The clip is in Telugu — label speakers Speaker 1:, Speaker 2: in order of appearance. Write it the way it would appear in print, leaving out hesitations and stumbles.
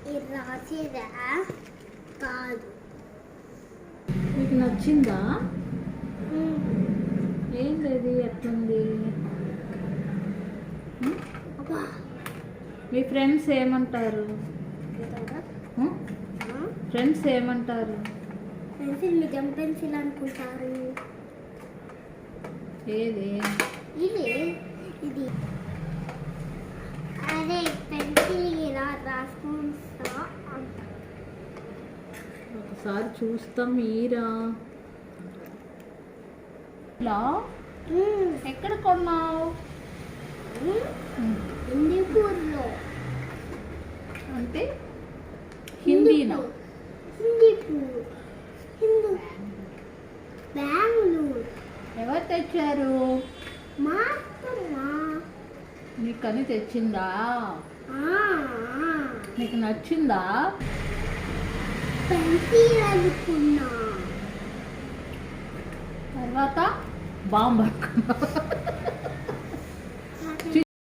Speaker 1: ఇది రాసేదా కాదు.
Speaker 2: మీకు నచ్చిందా?
Speaker 1: ఉమ్.
Speaker 2: ఏం లేదు, ఎట్లుంది?
Speaker 1: అబ్బా
Speaker 2: మీ ఫ్రెండ్స్ ఏమంటారు? ఫ్రెండ్స్ ఏమంటారు?
Speaker 1: పెన్సిల్ నిజం పెన్సిల్ అనుకుంటారు.
Speaker 2: ఏది?
Speaker 1: ఇది ఇది అదే పెన్సిల్ ఇలా రాసుకుంటా అంట.
Speaker 2: ఒకసారి చూస్తాం. మీరా ఇలా ఎక్కడ కొన్నావు?
Speaker 1: హిందీపూర్లో.
Speaker 2: అంటే హిందీనా?
Speaker 1: హిందీపూర్ హిందూ బెంగళూరు.
Speaker 2: ఎవరు తెచ్చారు?
Speaker 1: మా అత్తమ్మ.
Speaker 2: నీకని తెచ్చిందా?
Speaker 1: ఆ,
Speaker 2: నీకు నచ్చిందా?
Speaker 1: పెన్సిల్ అనుకున్నా.
Speaker 2: తర్వాత బాంబు అనుకున్నా.